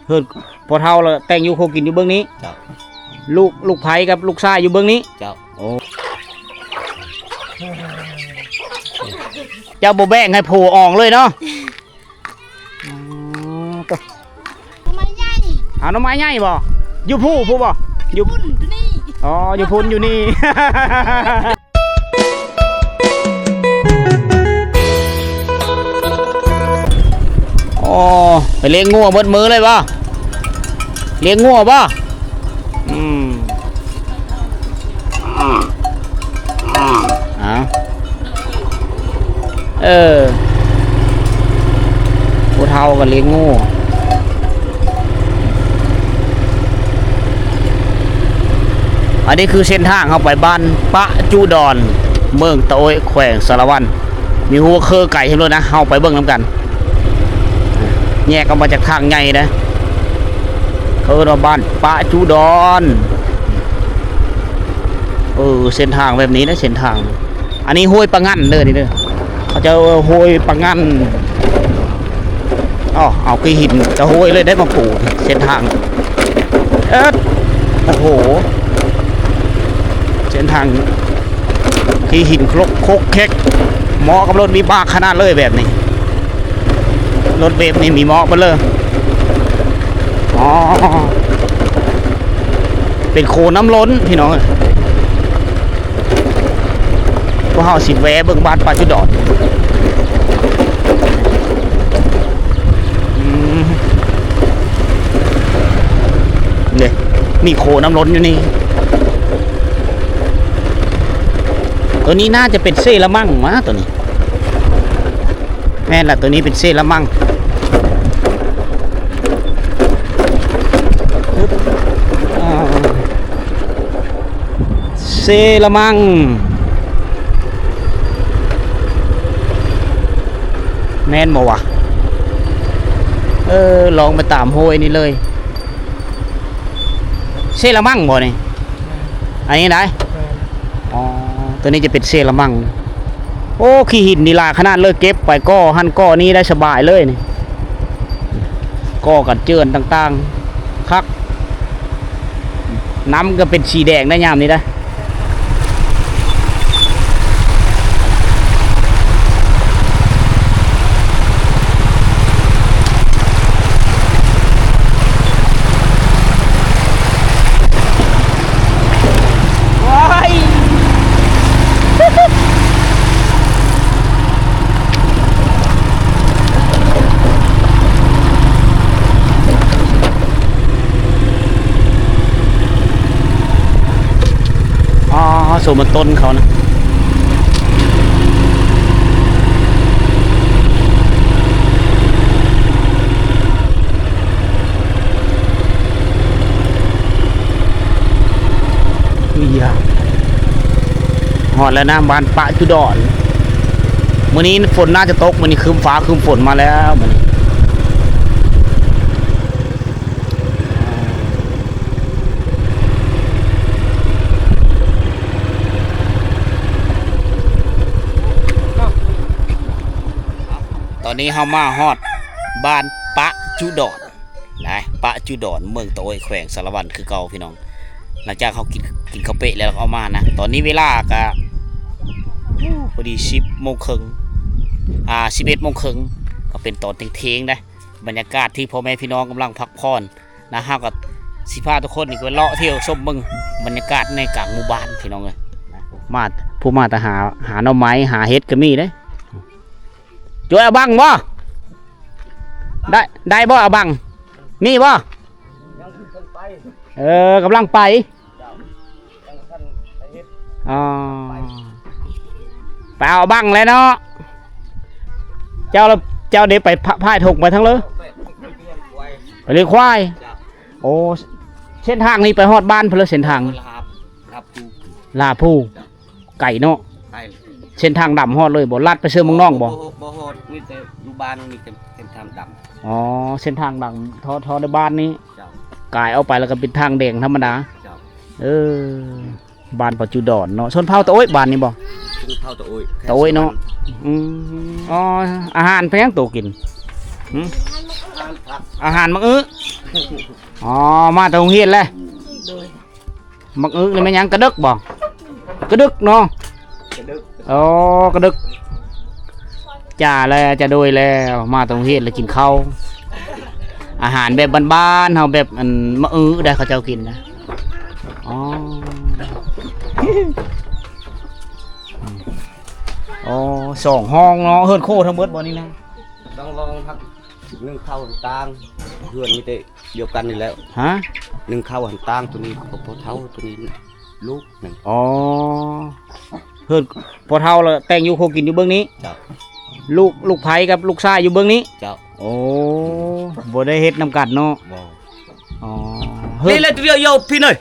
เฮือนพอเท่าแล้วแต่งอยู่โคกินอยู่เบื้องนี้เจ้าลูกไผ่กับลูกชายอยู่เบื้องนี้เจ้าโอ้เจ้าโบแบ่งให้โผล่ออกเลยเนาะเอาหน่อไม้ใหญ่บ่อยู่ผู้บ่อยู่พุ่นอยู่นี่อ๋ออยู่พุ่นอยู่นี่อ๋อไปเลี้ยงงัวเบิดมือเลยบ่เลี้ยงงัวบ่ผู้เฒ่ากันเลี้ยงงูอันนี้คือเส้นทางเข้าไปบ้านปะจูดอนเมืองตะโอยแขวงสารวันมีหัวเครือไก่ให้ด้วยนะเข้าไปเบิ่งน้ำกันแยกออกมาจากทางใหญ่นะเขาเรียกว่าบ้านปะจูดอนเส้นทางแบบนี้นะเส้นทางอันนี้ห้วยปะงั้นเด้อนี่เด้อเขาจะห้วยปะงั้นเอาขี้หินจะห้วยเลยได้มาปลูกเส้นทางโอ้โหเส้นทางขี้หินโคกแคกเหมาะกับรถมีบ้าขนาดเลยแบบนี้รถเวฟนี่มีเหมาะไปเลยเป็นโคน้ำล้นพี่น้องพวกเขาสิแวะเบิ่งบ้านปลาจุดดอดเนี่ยมีโคน้ำล้นอยู่นี่ตัวนี้น่าจะเป็นเซละมั่งวะตัวนี้แม่นละตัวนี้เป็นเซละมั่งเซละมั่งแม่นบ่วะลองไปตามโฮยนี่เลยเซละมั่งบ่นี่อันนี้ได้ตัวนี้จะเป็นเซละมั่งโอ้ขี้หินนี่ลาขนาดเลยเก็บไปก้อหั่นก้อนี้ได้สบายเลยนี่ก้อกันเจือนต่างๆคักน้ำก็เป็นสีแดงได้ยามนี้ได้สูบมันต้นเขานะหอดแล้วนะบ้านปะจุดอนมื้อนี้ฝนน่าจะตกมื้อนี้คืมฟ้าคืมฝนมาแล้วมื้อนี้ตอนนี้เฮามาฮอดบ้านปะจุดอนนะปะจุดอนเมืองตะโอยแขวงสารวันคือเก่าพี่น้องหลังจากเขากินข้าวเปะแล้วเอามานะตอนนี้เวลาก็พอดี10 โมงครึ่ง11 โมงครึ่งก็เป็นตอนเที่ยงนะบรรยากาศที่พ่อแม่พี่น้องกำลังพักผ่อนนะฮะกับสิพาทุกคนนี่ก็เลาะเที่ยวชมเบิ่งบรรยากาศในกลางหมู่บ้านพี่น้องเลยมาผู้มาแต่หาหน่อไม้หาเห็ดก็มีเด้ช่วยเอาบังบ่ได้บ่เอาบังมีบ่กำลังไปไปเอาบังแล้วเนาะเจ้าเดี๋ยวไปพายถกไปทั้งเลยไปเลี้ยงควายโอ้เส้นทางนี้ไปฮอดบ้านเพื่อเส้นทางลาผู้ไก่เนาะเส้นทางดำฮอดเลยบ่ลัดไปเชื่อมึงน้องบ่ฮอดมีแต่อยู่บ้านมีแต่เส้นทางดำเส้นทางดำทอในบ้านนี้กายเอาไปแล้วก็เป็นทางแดงธรรมดาบ้านปัจจุดอนเนาะชนเผ่าตะโอยบ้านนี้บ่เผ่าตะโอยเนาะอาหารแพงตัวกิน อาหารมักอื้ออ๋อมาแต่โรงเรียนแล้วมักอื้อนี่แม่นหยังกระดึกบ่กระดึกเนาะอ๋อกระดึกจ่าแล้วจะโดยแล้วมาแต่โรงเรียนแล้วกินข้าวอาหารแบบบ้านๆเฮาแบบอันมักอื้อได้เขาเจ้ากินนะอ๋ออ๋อสองห้องเนาะเฮิรนโคทั้งหมดบ่นี่นะ ต้องลองพักนึ่งข้าวหันตางเพื่อนมีแต่เดียวกันนี่แล้ว ฮะ นึ่งข้าวหันตางตัวนี้พอเท่าตัวนี้ลูกหนึ่ง อ๋อเฮิรนพอเท่าแล้วแต่งอยู่โคกินอยู่เบื้องนี้ เจ้า ลูกไผกับลูกชายอยู่เบื้องนี้ เจ้า โอ้บ่ได้เฮ็ดนำกันเนาะ บ่ อ๋อ นี่แหละเดียวโยพี่หน่อย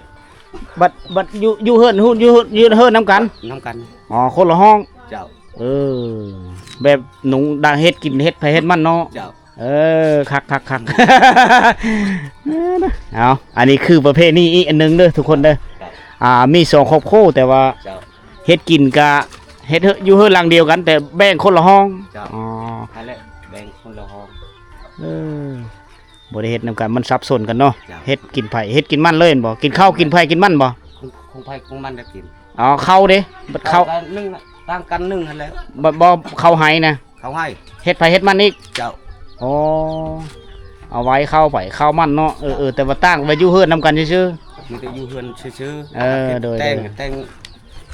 บัดอยู่เฮิรนหุ่นอยู่เฮิรนนำกัน น้ำกัน อ๋อคนละห้อง เจ้า เออแบบหนุ่งดังเฮ็ดกินเฮ็ดไผเฮ็ดมันเนาะ เจ้า เออคักเอาอันนี้คือประเภทนี้อีกอันหนึงเด้อทุกคนเด้อมี2ครอบครัวแต่ว่า เจ้า เฮ็ดกินกะเฮ็ดอยู่เฮือนหลังเดียวกันแต่แบ่งคนละห้อง เจ้า อ๋อ นั่นแหละแบ่งคนละห้อง เออบ่ได้เฮ็ดนำกันมันสับสนกันเนาะ จ้ะ เฮ็ดกินไผเฮ็ดกินมันเลยเห็นบ่กินข้าวกินไผกินมันบ่ คงไผคงมันได้กิน อ๋อข้าวเด้บัดข้าว กันนึ่งต่างกันนึ่งหั่นแล้ว บ่ข้าวไหนะ เขาให้ เฮ็ดไผเฮ็ดมันอีก เจ้า อ๋อเอาไว้ข้าวไผข้าวมันเนาะแต่ว่าตั้งไว้อยู่เฮือนนำกันซื่อ มีแต่อยู่เฮือนซื่อ เออโดย แต่ง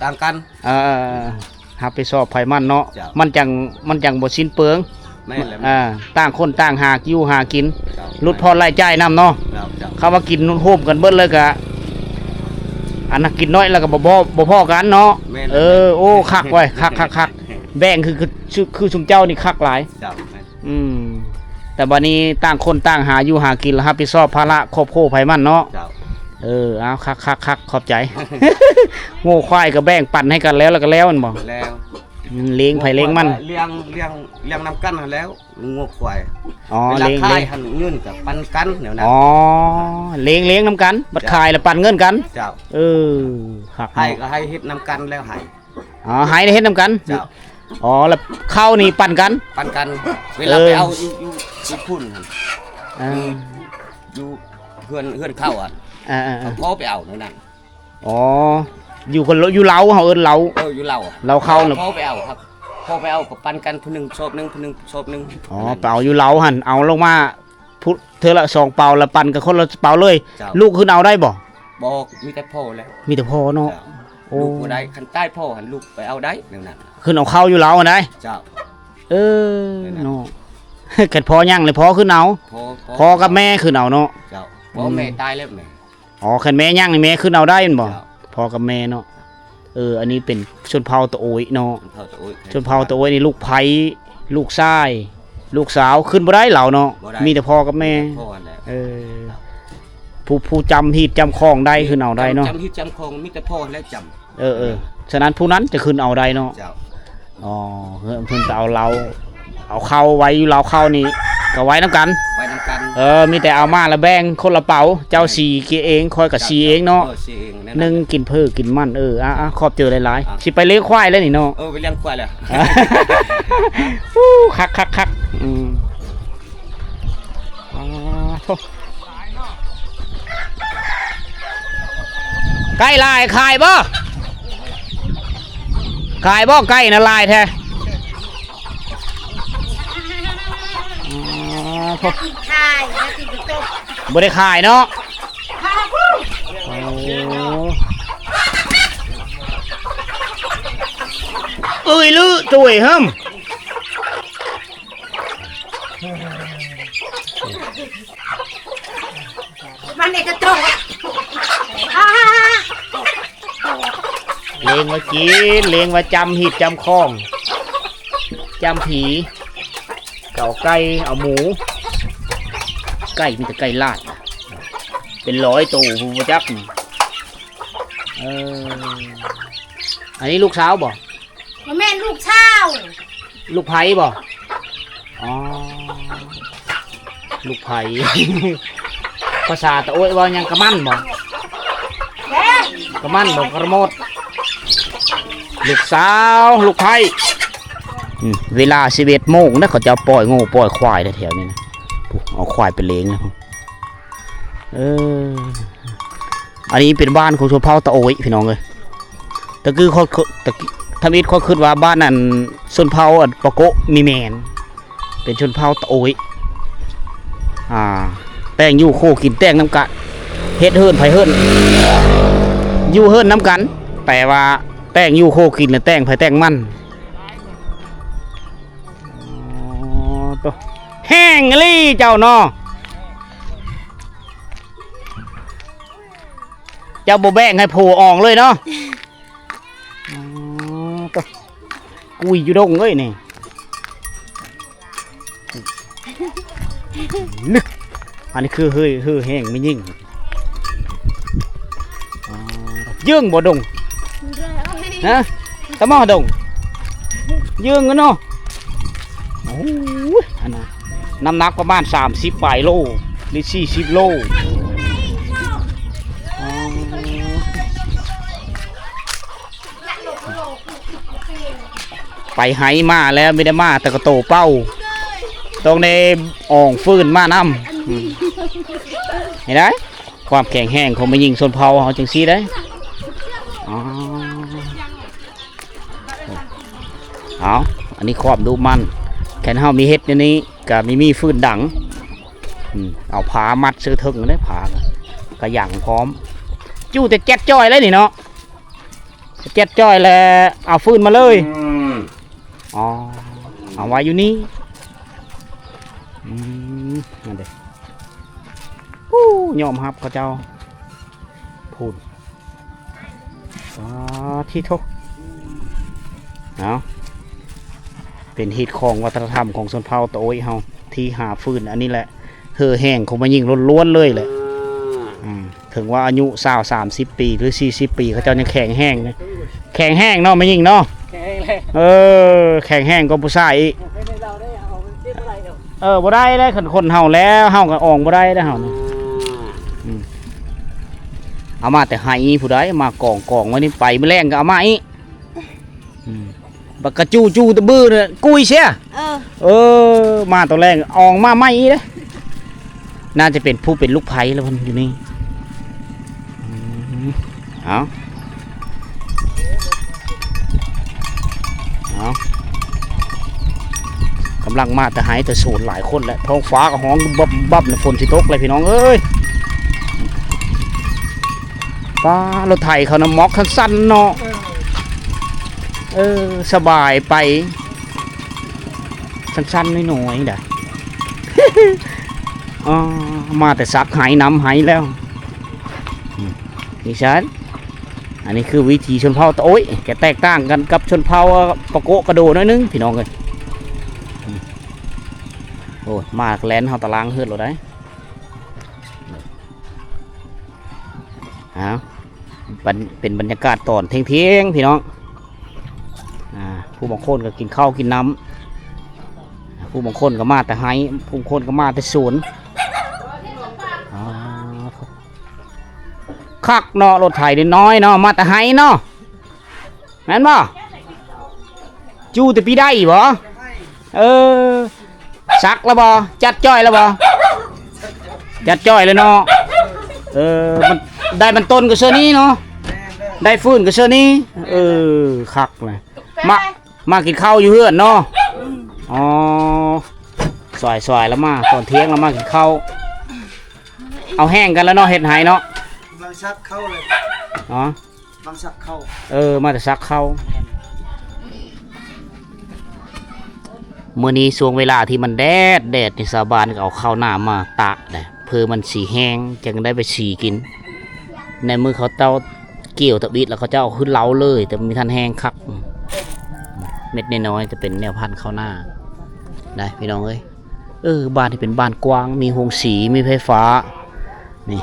ต่างกัน ๆรับผิดชอบไผมันเนาะ จ้ะ มันจังบ่สิ้นเปลือง แม่นแล้ว ต่างคนต่างหาอยู่หากิน เจ้า ลดพอรายจ่ายนํเนาะ เจ้าเจ้า เขาว่ากินโฮมกันเบิดเลยกะอันนั้นกินน้อยแล้วก็บ่พอกันเนาะ แม่น โอ้คักไว้คักแบ่งคือชุมเจ้านี่คักหลาย เจ้าแม่น แต่บัดนี้ต่างคนต่างหาอยู่หากินแล้วรับผิดชอบภาระครอบครัวไผมันเนาะ เจ้า เอาคักขอบใจ โง่ควายก็แบ่งปันให้กันแล้วก็แล้วมันบ่ แล้ว เลี้ยงไผเลี้ยงมัน เลี้ยงนำกันหั่นแล้วงัวควาย อ๋อ เวลา เลี้ยง ขาย เลี้ยง หันเงินกับปันกันแนวนั้น อ๋อเลี้ยงนํกันบัดขายแล้วปันเงินกัน เจ้า คัก ให้ เนาะ ก็ให้เฮ็ดนำกันแล้วให้ อ๋อให้ได้เฮ็ดนํกัน เจ้า อ๋อแล้วข้าวนี่ปั่นกัน ปันกัน เวลาไปเอาอยู่พุ่นหั่น อ่า อยู่เพื่อนเข้าอ่ะ พ่อไปเอานั่นน่ะ อ๋ออยู่คนอยู่เล้าเฮาเอิ้นเล้า อยู่เราอะ เราเข้าน่ะ พ่อไปเอาครับพ่อไปเอากับปันกันผู้หนึงโซบหนึงผู้หนึงโซบหนึง อ๋อเป่าอยู่เล้าหั่นเอาลงมาพุเธอละ2เป่าแล้วปั่นกับคนละเป่าเลย เจ้า ลูกขึ้นเอาได้บ่ บอกมีแต่พ่อแล้ว มีแต่พ่อเนาะ เจ้า โอ้ ลูกบ่ได้คันใต้พ่อหันลูกไปเอาได้นั่นน่ะ ขึ้นเอาเข้าอยู่เล้าหั่นได้ เจ้า เออเนาะ เกิดพ่อย่างเลยพ่อขึ้นเอา พ่อกับแม่ขึ้นเอาเนาะ เจ้าพ่อแม่ตายแล้วแม่ อ๋อคันแม่ย่างนี่แม่ขึ้นเอาได้แม่นบ่ เจ้า พ่อกับแม่เนาะอันนี้เป็นชนเผ่าตะโอยเนาะ เท่าตะโอ้ย ชนเผ่าตะโอยนี่ลูกไผลูกชายลูกสาวขึ้นบ่ได้เหล่าเนาะ บ่ได้ มีแต่พ่อกับแม่ พ่อนั่นแหละ ผู้จำหีดจำคลองได้ขึ้นเอาได้เนาะ จำที่จำคงมีแต่พ่อและจำ ฉะนั้นผู้นั้นจะขึ้นเอาได้เนาะ เจ้า อ๋อเพิ่นจะเอาเราเอาเข้าไว้อยู่เราเข้านี่ก็ไว้นํกัน ไว้นำกัน มีแต่เอามาแล้วแบ่งคนละเป๋าเจ้าสีกินเองคอยกับสีเองเนาะ สีเองนั่น หนึ่ง น่ะ กินเพิ่อกินมันขอบเจอหลายๆสิไปเลี้ยงควายแล้วนี่เนาะ ไปเลี้ยงควายเลย คักไก่ลายขายบ่ขายบ่ไก่น่ะลายแท้ขายแล้วติดตก บ่ได้ขายเนาะลือจุ๋ยฮึม มันเอกตก เลี้ยงไว้กินเลี้ยงไว้จำหิดจำคล้องจำผีเก่าไก่เอาหมูไก่มีแต่ไก่ลาดเป็น100ตัวผู้จักนี่อันนี้ลูกสาวบ่ มันแม่ลูกเช่า ลูกไผ่บ่อ๋อลูกไผ่ ภาษาตะโอ้ยว่ายังกระมันบ่ แล้ กระมันบ่กระโมดลูกสาวลูกไผ่เวลา11 โมงนะเขาจะปล่อยงูปล่อยควายแถวนี้นะ เอาควายไปเลี้ยงนะอันนี้เป็นบ้านของชนเผ่าตะโอยพี่น้องเลยตะกี้เขาตะกี้ทำอิฐเขาคิดว่าบ้านนั้นชนเผ่าปะโกะมีแมนเป็นชนเผ่าตะโอยแต่งอยู่โคกินแต่งน้ำกันเฮ็ดเฮิร์นไผเฮิร์นอยู่เฮิร์นน้ำกันแต่ว่าแต่งอยู่โคกินหรือแต่งไผแต่งมันตัวแห้งลี่เจ้าเนาะเจ้าโบแบ่งให้โผล่ออกเลยเนาะตัวกุยอยู่ดงเลยนี่นึกอันนี้คือเฮ้ยแห้งไม่ยิ่งยื่งบ่ดงนะตะมอดงยื่งกันเนาะโอ้ยอันนั้นน้ำหนักประมาณ30 ปลายโลหรือ40 โลไปไหมาแล้วไม่ได้มาแต่ก็โตเป้าต้องในอ่องฟื้นมาน้ำเห็นไหมความแข็งแห้งของมันยิงโซนเผาเขาจังซี่ได้เอาอันนี้ความดูมันแค่เฮามีเฮ็ดในนี้กับมีฟื้นดังเอาผามัดซื้อถึงได้ผากระหยั่งพร้อมจู่แต่แจ๊ดจ้อยเลยนี่เนาะแจ๊ดจ้อยแล้วเอาฟื้นมาเลยเอาไว้อยู่นี่นั่นเด็กยอมครับเขาเจ้าพูดที่ทุกเอาเป็นฮิตของวัฒนธรรมของชนเผ่าตะโอยเฮาที่หาฟืนอันนี้แหละเห่อแห้งคงมายิงล้วนๆเลยแหละถึงว่าอายุ30 ปีหรือ40 ปีเขาเจ้ายังแข็งแห้งนะแข็งแห้งเนาะมายิงเนาะแข็งแห้งก็ผู้ชายอีกบ่ได้ได้คนเฮาแล้วเฮาก็อ่องบ่ได้ได้เฮานี่เอามาแต่ให้ผู้ใดมากองไว้นี่ไปมื้อแรงก็เอามาอีกบักกะจูตะบื้อเนี่ยกุยเสียมาตัวแรงอ่องมาไม่เด้น่าจะเป็นผู้เป็นลูกไผ่แล้วมันอยู่นี่เอากำลังมาแต่หายแต่สูญหลายคนแล้วท้องฟ้าก็ห้องบับฝนสิตกเลยพี่น้องเอ้ยป้ารถไถเขาน้ำมอกสั้นๆเนาะสบายไปสั้นๆน้อยๆได้ มาแต่ซักหายน้ำหายแล้วนี่ฉันอันนี้คือวิธีชนเผ่าตะโอยแกแตกต่างกันกับชนเผ่าปะโกะกระโดดน้อยนึงพี่น้องเลยโอ้มากแลนเฮาตารางเฮือดเราได้เป็นบรรยากาศตอนเที่ยงพี่น้องผู้บางคนก็กินข้าวกินน้ำผู้บางคนก็มาแต่ไห้ผู้บางคนก็มาแต่สวนคักเนาะรถไถน้อยเนาะมาแต่ไห้เนาะแม่นบ่จูแต่ปีได้บ่ซักแล้วบ่จัดจ้อยแล้วบ่จัดจ้อยเลยเนาะมันได้มันต้นก็เสื้อนี้เนาะได้ฟื้นก็เสื้อนี้คักเลยมากินข้าวอยู่เฮือนเนาะสวยแล้วมาตอนเที่ยงแล้วมากินข้าวเอาแห้งกันแล้วเนาะเห็ดไหเนาะบางซักเข้าเลยบางซักเข้ามาแต่ซักเข้าเมื่อนี้ช่วงเวลาที่มันแดดในสาบานก็เอาข้าวหน้ามาตากเลยเพื่อมันสีแห้งจึงได้ไปสีกินในมือเขาเต้าเกี่ยวตะบิดแล้วเขาจะเอาขึ้นเล้าเลยแต่มีทันแห้งคักเม็ดน้อยจะเป็นแนวพันธุ์ข้าวหน้าได้พี่น้องเอ้ยบ้านที่เป็นบ้านกว้างมีโฮงสีมีไฟฟ้านี่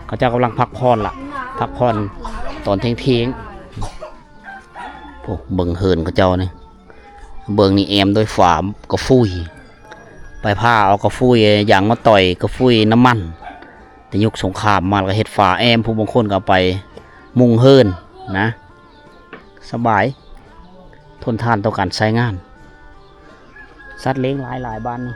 เขาเจ้ากำลังพักผ่อนล่ะพักผ่อนตอนเที่ยงพวกเบิ่งเฮินเขาเจ้าเนี่ยเบิ่งนี่แอมโดยฝามกระฟุยไปผ้าเอากระฟุยอย่างมาต่อยกระฟุยน้ำมันแต่ยุคสงครามมาก็เห็ดฝาแอมผู้บางคนก็ไปมุงเฮินนะสบายทนทานต่อการใช้งาน สัตว์เลี้ยงหลายบ้านนี่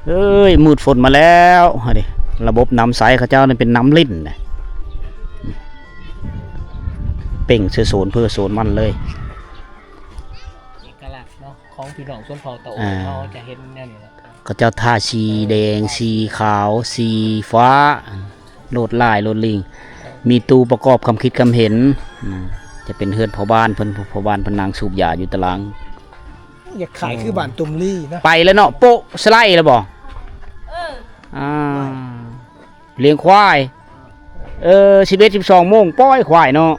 เอ้ยมืดฝนมาแล้วเดี๋ยวระบบน้ำใสเขาเจ้านี่เป็นน้ำลิ้นนะเป่งเสือโซนเพื่อโซนมันเลยเอกลักษณ์เนาะของพี่น้องชนเผ่าตะโอเขาจะเห็นแนวนี้แหละ เขาเจ้าทาสีแดงสีขาวสีฟ้าโลดลายโลดลิงมีตู้ประกอบคำคิดคำเห็นจะเป็นเฮือนพ่อบ้านเพิ่นพ่อบ้านเพิ่นนางสูบยาอยู่ตาราง อยากขายคือบ้านตุมลี่นะ ไปแล้วเนาะโป๊ะสไลด์แล้วบ่เลี้ยงควาย11-12 โมงปล่อยควายเนาะ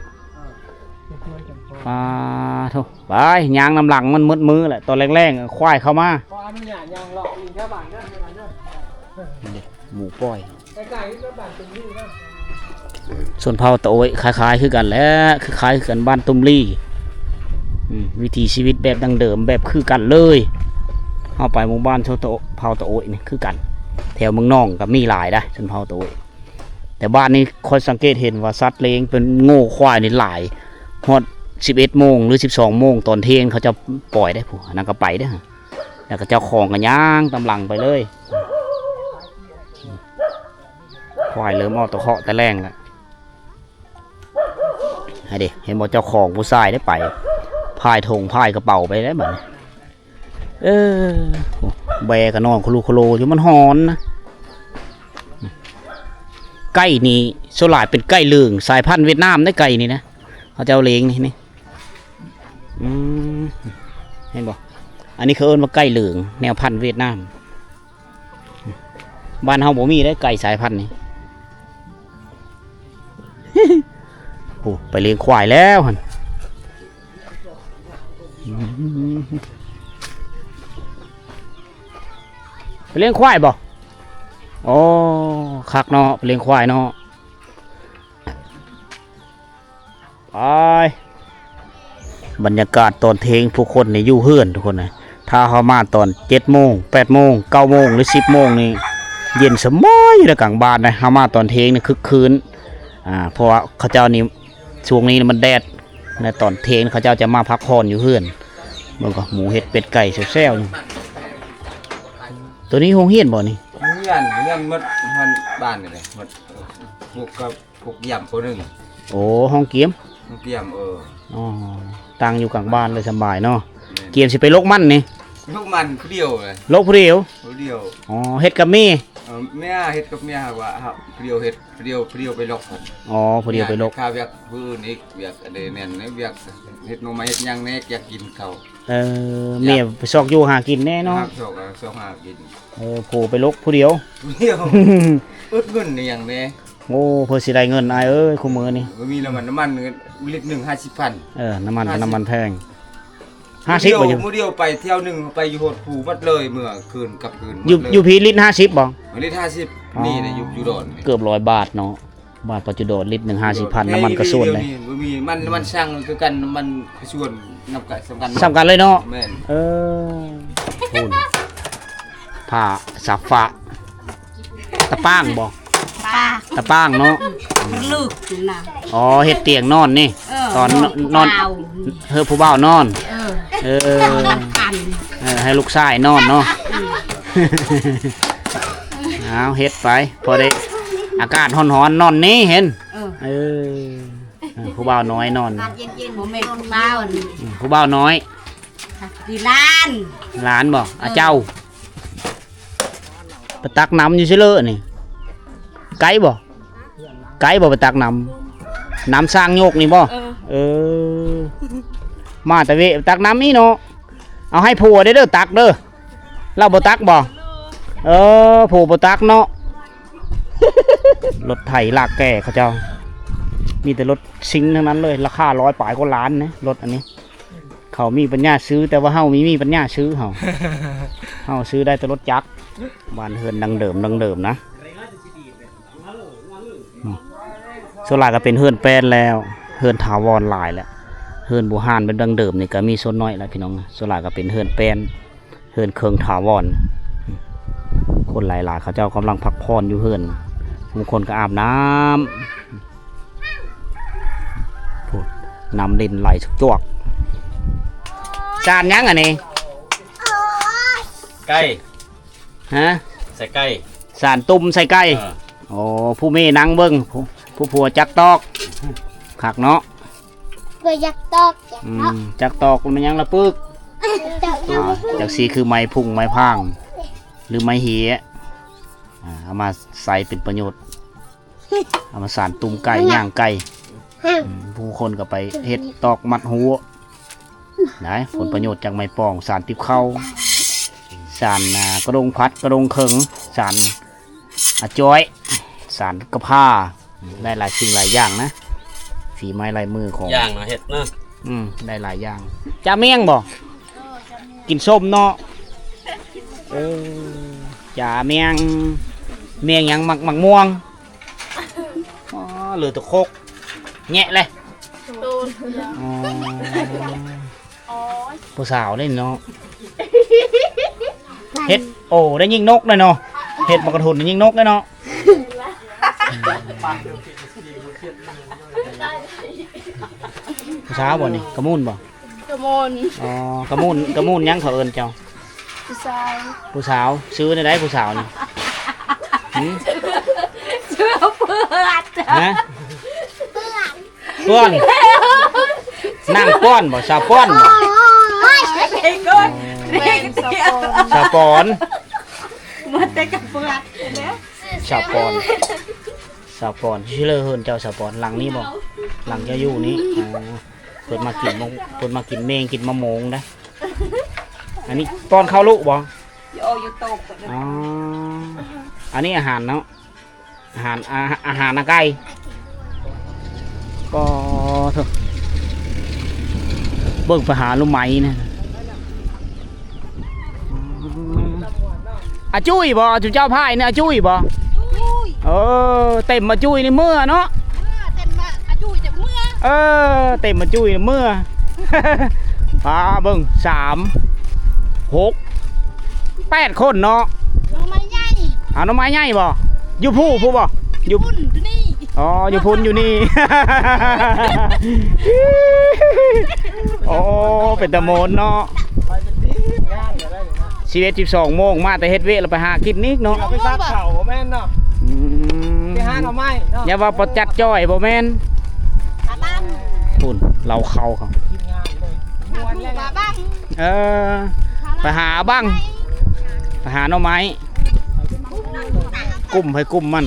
โธ่ไปยางน้ำหลังมันมืดมือแหละตอนแรงๆควายเข้ามา พออนุญาตยังหลอกอีกแค่บ้านก็เท่านั้นเนาะ หมูปล่อย ใกล้ๆก็บ้านตุมลี่นะ ส่วนเผาตะโอยคล้ายๆคือกันแหล้วคือคล้ายคือกันบ้านตุ้มลี่วิถีชีวิตแบบดังเดิมแบบคือกันเลยเข้าไปหมู่บ้านชนเผาตะโอยนี่คือกันแถวเมืองน่องกับมีหลายได้ชนเผาตะโอยแต่บ้านนี้คอยสังเกตเห็นว่าสัตว์เลี้ยงเป็นโง่ควายนี่หลายฮอด11 โมงหรือ12 โมงตอนเที่ยงเขาจะปล่อยได้ผู้นั่นก็ไปได้แล้วก็เจ้าของกันย่างตำหลังไปเลยควายเริ่มออกตะเคาะแต่แรงแล้วให้ดิเห็นบอกเจ้าของผู้ชายได้ไปพายธงพายกระเป๋าไปได้แบบแบกกันนอนโคโลอยู่มันหอนนะไก่นี่โซลาดเป็นไก่เหลืองสายพันธุ์เวียดนามได้ไก่นี่นะเขาจะเอาเลี้ยงนี่เห็นบอกอันนี้เขาเอิ้นว่าไก่เหลืองแนวพันธุ์เวียดนามบ้านเฮาบ่มีได้ไก่สายพันธุ์นี่โอ้ไปเลี้ยงควายแล้วฮันไปเลี้ยงควายบ่โอ้คักเนาะไปเลี้ยงควายเนาะไปบรรยากาศตอนเทงผู้คนนี่อยู่เฮือนทุกคนนะถ้าเขามาตอน7 โมง 8 โมง 9 โมงหรือ10 โมงนี่เย็นสมอยอยู่ในกลางบ้านนะเขามาตอนเทงนี่คึกคืนเพราะว่าเขาเจ้านี่ช่วงนี้มันแดดในตอนเทงเขาเจ้าจะมาพักผ่อนอยู่เฮือนเบิ่งก็หมูเห็ดเป็ดไก่แซ่บๆนี่ตัวนี้หงเฮียนบ่นี่ เงี้ยมดมันบ้านนี่เลยมดพวกย่ำตัวหนึ่ง โอ้ห้องเกียม เกี่ยมอ๋อตั้งอยู่กลางบ้านเลยสบายเนาะเกียมสิไปลกมันนี่ ลูกมันผู้เดียวเลย ลกผู้เดียว ผู้เดียว อ๋อเฮ็ดกับมี แม่เฮ็ดกับแม่ว่าครับผู้เดียวเฮ็ดผู้เดียวไปลกผม อ๋อผู้เดียวไปลก ข้าวเวียกพื้นอีกเวียกอะไรเนี่ยเวียกเฮ็ดหน่อไม้เฮ็ดหยังแน่อยากกินเขา เมียไปซอกอยู่หากินแน่เนาะ สองหากิน โผล่ไปลกผู้เดียว ผู้เดียวอึดเงินนี่อย่างแน่ โอ้เพื่อสิได้เงินอายเอ้ยคู่มือนี่ มีน้ำมันลิตรหนึ่ง50,000น้ำมันแพง50บ่อยู่ มื้อเดียวไปเที่ยวหนึงไปอยู่โหดผูวัดเลยเมื่อคืนกับคืน อยู่พีลิตร50บ่ ลิตร50นี่น่ะอยู่ดอน เกือบ100 บาทเนาะบาทปัจจุบันลิตรหนึ่ง50,000น้ำมันกระส่วนเลย มีมันช่างคือกันมันกระส่วนนำกันสำคัญ สำคัญเลยเนาะ แม่น พูนผ้าสับฟ้าตะป้างบ่ ปลา ตะป้างเนาะ ลูกน่ะ อ๋อเฮ็ดเตียงนอนนี่ตอนนอน เปล่า เฮ้อผู้บ่าวนอน เออ กัน ให้ลูกชายนอนเนาะเอาเฮ็ดไปพอได้อากาศร้อนๆนอนนี่เห็นผู้บ่าวน้อยนอน การเย็นๆบ่แม่นเปล่า ผู้บ่าวน้อย ที่ร้าน หลานบ่อาเจ้าไปตักน้ำอยู่ซิเลอนี่ไก่บ่ไปตักน้ำสร้างโยกนี่บ่มาแต่เวตักน้ำนี่เนาะเอาให้ผัวได้เด้อตักเด้อเราบ่ตักบ่ผัวบ่ตักเนาะ รถไถลากแก่เขาเจ้ามีแต่รถซิงทั้งนั้นเลยราคา100 ปลายกว่าล้านนะรถอันนี้เขามีปัญญาซื้อแต่ว่าเฮามีปัญญาซื้อเฮาซื้อได้แต่รถจักรบ้านเฮือนดังเดิมนะส่วนหลายก็เป็นเฮือนแปลนแล้วเฮือนถาวรหลายแล้วเฮือนโบราณเป็นดังเดิมนี่ก็มีส่วนน้อยแล้วพี่น้องส่วนหลายก็เป็นเฮือนแปลนเฮือนเคืองถาวรคนหลายๆเขาเจ้ากำลังพักผ่อนอยู่เฮือนบางคนก็อาบน้ำน้ำเล่นไหลจวก จานยังอันนี้ ไก่ ฮะ ใส่ไก่ สารตุ่มใส่ไก่โอ้ผู้มีนังเบิ้งผู้ผัวจักตอกขักเนาะ เพื่อยักตอก จักตอกมันยังละปึก จากสีคือไม้พุ่งไม้พางหรือไม้เหี้ยเอามาใส่เป็นประโยชน์เอามาสารตุ่มไก่ย่างไก่ผู้คนก็ไปเฮ็ดตอกมัดหัวได้ผลประโยชน์จากไม้ปองสารติบเข้าสารกระดงพัดกระดงเขิงสารจ้อยสารกระพ้าได้หลายสิ่งหลายอย่างนะฝีไม้ลายมือของ ย่างเนาะเห็ดเนาะ ได้หลายอย่างจะเมี่ยงบ่กินส้มเนาะจะเมี่ยงหยังหมักม่วงอ๋อเหลือแตะโคกแงะเลยผู้สาวได้เนาะเฮ็ดโอ้ได้ยิงนกเลยเนาะเฮ็ดมากระทุนได้ยิงนกเลยเนาะผู้สาวบ่นี่กระมุนบ่ กระมน อ๋อกระมุนยังเขาเอิ้นเจ้า ผู้ชาย ผู้สาวซื้อได้ผู้สาวนี่ เชื่อเพื่อน ฮะป้อนนั่งป้อนบ่สาวป้อนบ่ เด็กก้นเด็กเดียว สาวปอน มาแต่กับเพื่อนแล้ว สาวปอนชื่อเลอเฮินเจ้าสาวปอนหลังนี้บ่หลังเจ้าอยู่นี้อ๋อเพิ่นมากินเมงกินมะม่วงนะอันนี้ป้อนข้าวลูกบ่ โยอยู่ตก อ๋ออันนี้อาหารเนาะอาหารไก่ก็เถอะเบิ่งไปหาลูกไม้นะอาจุ้ยบ่จุเจ้าพายเนี่ยอาจุ้ยบ่เต็มมาจุ้ยในเมื่อเนาะ เต็มมาอายุจะเมื่อ เต็มมาจุ้ยในเมื่อ เบิ่ง3 6 8 คนเนาะ น้องไม้ใหญ่ เอาน้องไม้ใหญ่บ่อยู่ผู้บ่อยู่ พุ่นนี่ อ๋ออยู่พุ่นอยู่นี่ โอ้เป็นตะโมนเนาะ11-12 โมงมาแต่เฮ็ดเวะเราไปหากินนิดเนาะ เราไปซักเข่าบ่แม่นเนาะไปหาหน่อไม้เนาะ อย่าว่าปจัดจ้อยบ่แม่น ปลาบ้าง พุ่นเราเข้าเขา ทีมงานเลยม่วนแล้ว ปลาบ้าง ไปหาบ้างไปหาหน่อไม้กุ้มให้กุ้มมัน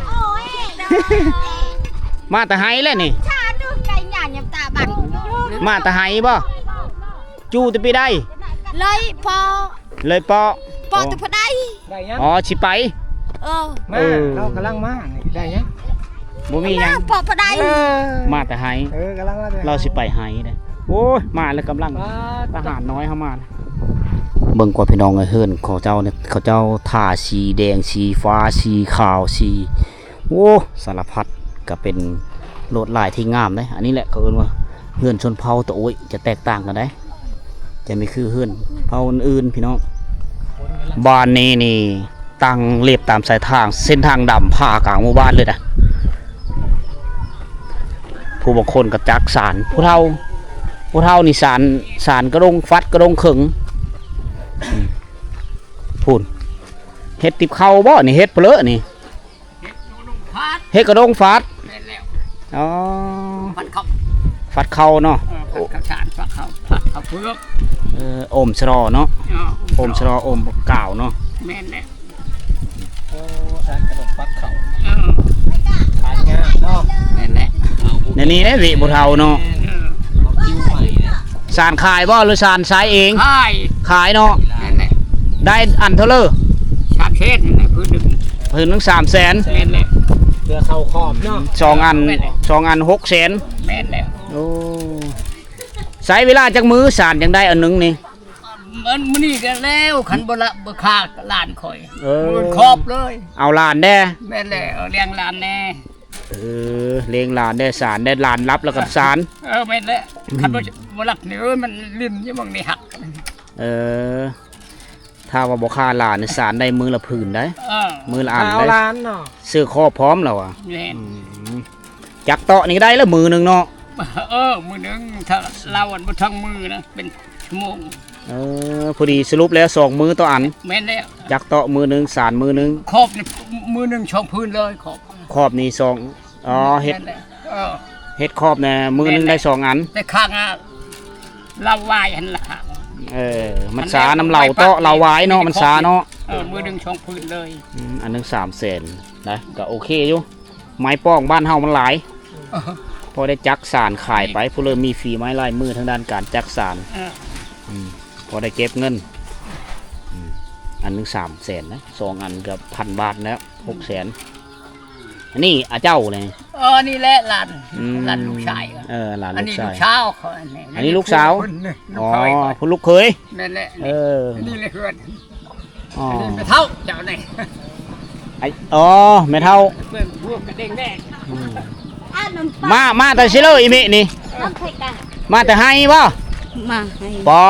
โอ้ย มาแต่ไห้แล้วนี่ ชาดูไก่หยาหยำตาบัง มาแต่ไห้บ่จูจะไปได้ เลยพอ เลยปอ ตัวพอได้ ได้ยัง อ๋อสิไป มาเรากำลังมานี่ได้ยัง บ่มีหยัง พอได้ มาแต่ไห้ กำลังมา เราสิไปไห้เด้โอ้ยมาแล้วกำลังทหารน้อยเข้ามาเบิ่งกว่าพี่น้องเอ้ยเฮิรนเขาเจ้าเนี่ยเขาเจ้าท่าสีแดงสีฟ้าสีขาวสีโอ้สารพัดก็เป็นโลดลายที่งามเด้อันนี้แหละเขาเอิ้นว่าเฮือนชนเผ่าตะโอ้ยจะแตกต่างกันได้จะไม่คือเฮือนเผ่าอื่นๆพี่น้องบ้านนี้นี่ตั้งเรียบตามสายทางเส้นทางดำผ่ากลางหมู่บ้านเลยนะผู้บางคนก็จักสารผู้เฒ่านี่สารกระดงฟัดกระดงเขิงพูนเฮ็ดติบเข้าบ่นี่เฮ็ดเปลือนี่เฮ็ดกระดงฟัดอ๋อ ฟันเขา ฟัดเข้าเนาะ ฟันข้าวสารฟันเขาเพื่อ อมชรอเนาะอมชรออมกล่าวเนาะ แม่นแหละ โอ้การกระโดดฟักเข่าทานงานเนาะ แม่นแหละ ในนี้ได้วิบุเฒ่าเนาะ คิวใหม่นะ สารขายบ่หรือสารใช้เอง ใช่ ขายเนาะ แม่นแหละ ได้อันเท่าเลอ ชาเชนนี่พื้นหนึ่ง เพิ่นถึง300,000 แม่นแหละ เพื่อเข้าขอบเนาะ 2 อัน600,000 แม่นแล้ว โอ้ใช้เวลาจักมือสารจังได้อันหนึงนี่ มันมื้อนี้กันแล้วขันบ่ละบ่คากหลานข่อย อ มันครอบเลย เอาหลานแด้ แม่นแล้วเอาเลี้ยงหลานแน่ เลี้ยงหลานได้สารได้หลานรับแล้วกับสาร แม่นแล้วขันบ่รักนี่มันลิ้นอยู่บางนี่หัก ถ้าว่าบ่ค่าหลานนี่สารได้มือละผืนได้ มือละอัน เอา ได้ ร้านเนาะ ซื้อครอบพร้อมแล้วอ่ะ แม่น จักเตาะนี่ได้แล้วมือหนึงเนาะ มือนึงถ้าเราอันบ่ทั้งมือนะเป็นชั่วโมง พอดีสรุปแล้ว2มื้อต่ออัน แม่นแล้ว จักเตาะมื้อนึงสารมื้อนึง ขอบนี่มือนึงช่องพื้นเลยขอบ ขอบนี่2เฮ็ด แม่นแล้ว เฮ็ดขอบน่ะมื้อนึงได้2อัน แต่ข้างเราวายหันละข้าง มันสาน้ำเหล่าเตาะเหล่าหวายเนาะมันสาเนาะ มือนึงช่องพื้นเลย อันนึง300,000นะก็โอเคอยู่ไม้ป้องบ้านเฮามันหลายพอได้จักสารขายไปผู้เริ่มมีฝีไม้ลายมือทางด้านการจักสารพอได้เก็บเงินอันนึง300,000นะ2อันกับ1,000 บาทแล้ว600,000อันนี้อาเจ้าเลย นี่แหละหลานลูกชาย หลาน อัน ลูก นี้ ชา ลู ย กสาวเขา อันนี้ลูกสาวผู้ลูกเคย นั่นแหละ นี่เลยเพื่อน อ๋อ นี่ไม่เท่าเจ้านี่ แม่เท่า เพื่อนพวกกระเด้งแดง มาแต่ซิเลอร์อีเมะนี่ น้ำไข่ไก่ มาแต่ให้บ่ มาให้ ปอ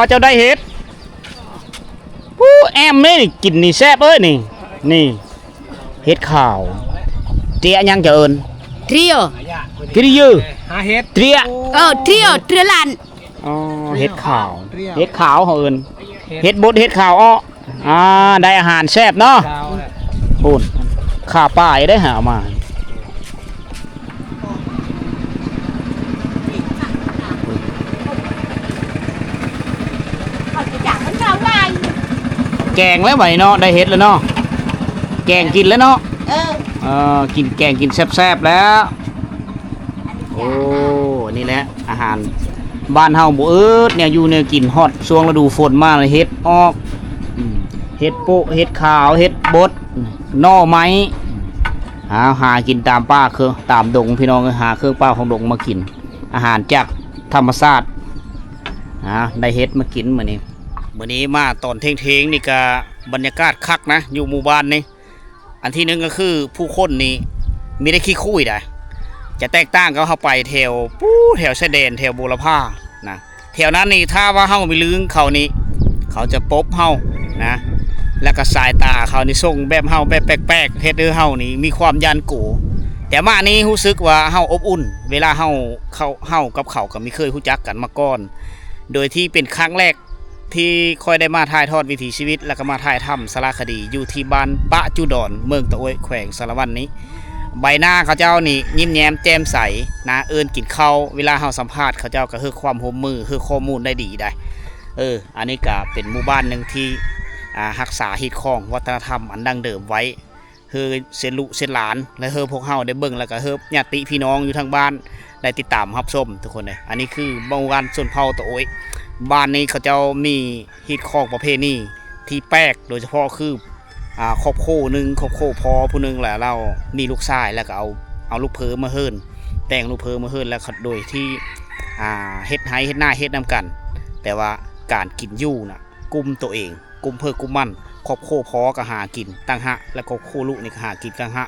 เจ้าได้เห็ดแอมนี่กินนี่แซ่บเอ้ยนี่เห็ดขาวเตี้ยยังจะเอิญ เทรียว กิริยือ หาเฮ็ด เตี้ย เทรียวเทรียลัน เห็ดขาวเห็ดขาวเขาเอิญเห็ดบดเห็ดขาวได้อาหารแซ่บเนาะ ดาวแหละ ปูนข้าป้ายได้หามา เขาจะจับมันเราไว้ แกงแล้วไหวเนาะได้เห็ดแล้วเนาะแกงกินแล้วเนาะกินแกงกินแซ่บๆแล้วโอ้นี่แหละอาหารบ้านเฮาบ่เนี่ยอยู่เนี่ยกินฮอดช่วงฤดูฝนมาเลยเห็ดออกเห็ดโปะเห็ดขาวเห็ดบดหน่อไม้หากินตามป่าเครือตามดงพี่น้องหาเครื่องป่าของดงมากินอาหารจากธรรมชาติได้เห็ดมากินมื้อนี้มาตอนเที่ยงนี่ก็บรรยากาศคักนะอยู่หมู่บ้านนี่อันที่หนึ่งก็คือผู้คนนี่มีได้ขี้คุยได้จะแตกต่างกับเขาไปแถวแถวชายแดนแถวบูรพานะแถวนั้นนี่ถ้าว่าเฮาไปลื้งเขานี่เขาจะปบเฮานะแล้วก็สายตาเขานี่ส่งแบบเฮาแบบแปลกๆเฮ็ดให้เฮานี่มีความยันกูแต่มานี้รู้สึกว่าเฮาอบอุ่นเวลาเฮากับเขาก็ไม่เคยรู้จักกันมาก่อนโดยที่เป็นครั้งแรกที่ค่อยได้มาถ่ายทอดวิถีชีวิตแล้วก็มาถ่ายทำสารคดีอยู่ที่บ้านปะจุดอนเมืองตะโอยแขวงสารวันนี้ใบหน้าเขาเจ้านี่ยิ้มแย้มแจ่มใสนะเอิญกินข้าวเวลาเฮาสัมภาษณ์เขาเจ้าก็คือความร่วมมือคือข้อมูลได้ดีได้อันนี้ก็เป็นหมู่บ้านหนึ่งที่รักษาฮิตของวัฒนธรรมอันดั้งเดิมไว้คือเซนลุเซนหลานและพวกเฮาได้เบิ่งแล้วก็ญาติพี่น้องอยู่ทางบ้านได้ติดตามรับชมทุกคนเลยอันนี้คือหมู่บ้านชนเผ่าตะโอยบ้านนี้เขาเจ้ามีฮิตของประเพณีที่แปลกโดยเฉพาะคือครอบครัวหนึ่งครอบครัวพอผู้หนึ่งแหละเรามีลูกชายแล้วก็เอาลูกเพอมาเฮิรนแต่งลูกเพอมาเฮิรนแล้วโดยที่เฮ็ดไห้เฮ็ดหน้าเฮ็ดน้ำกันแต่ว่าการกินอยู่น่ะกุมตัวเองกุมเพื่อกุมมั่นครอบครัวพอก็หากินตั้งหะแล้วครอบครัวลูกนี่ก็หากินตั้งหะ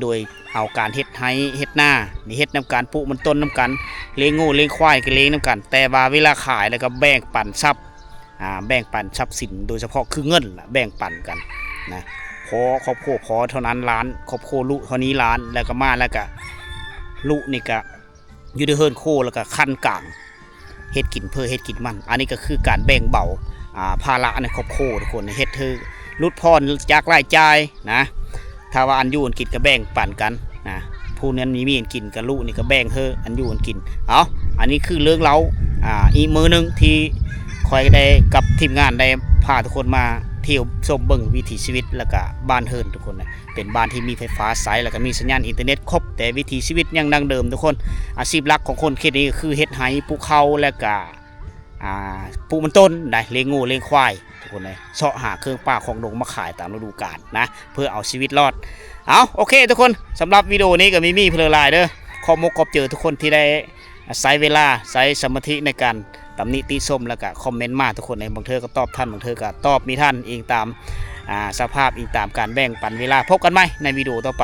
โดยเอาการเฮ็ดไห้เฮ็ดหน้านี่เฮ็ดน้ำกันปุมันต้นน้ำกันเลี้ยงงูเลี้ยงควายก็เลี้ยงน้ำกันแต่ว่าเวลาขายแล้วก็แบ่งปันทรัพย์แบ่งปันทรัพย์สินโดยเฉพาะคือเงินล่ะแบ่งปันกันนะพอครอบครัวพอเท่านั้นล้านครอบครัวลูกเท่านี้ล้านแล้วก็มาแล้วก็ลูกนี่ก็อยู่ในเฮิร์นโคแล้วก็ขั้นกลางเฮ็ดกินเพื่อเฮ็ดกินมันอันนี้ก็คือการแบ่งเบาภาระในครอบครัวทุกคนเฮ็ดเธอลดพรจากรายจ่ายนะถ้าว่าอันอยู่อันกินก็แบ่งปันกันนะผู้นั้นมีอันกินกับลูกนี่ก็แบ่งเธออันอยู่อันกินอันนี้คือเรื่องเล่าอีกมือนึงที่คอยได้กับทีมงานได้พาทุกคนมาเที่ยวชมเบิ่งวิถีชีวิตแล้วก็บ้านเฮิร์นทุกคนนะเป็นบ้านที่มีไฟฟ้าใช้แล้วก็มีสัญญาณอินเทอร์เน็ตครบแต่วิถีชีวิตยังดังเดิมทุกคนอาชีพหลักของคนเขตนี้คือเฮ็ดไห้ปลูกข้าวแล้วก็ปลูกมันต้นได้เลี้ยงงูเลี้ยงควายทุกคนเลยเสาะหาเครื่องป่าของดงมาขายตามฤดูกาลนะเพื่อเอาชีวิตรอดโอเคทุกคนสำหรับวิดีโอนี้ก็มีเพลย์ไลน์เด้อขอมกเจอทุกคนที่ได้ใช้เวลาใช้สมาธิในการตำหนิติชมแล้วก็คอมเมนต์มาทุกคนในบางเธอก็ตอบท่านบางเธอก็ตอบมีท่านเองตามสภาพเองตามการแบ่งปันเวลาพบกันไหมในวิดีโอต่อไป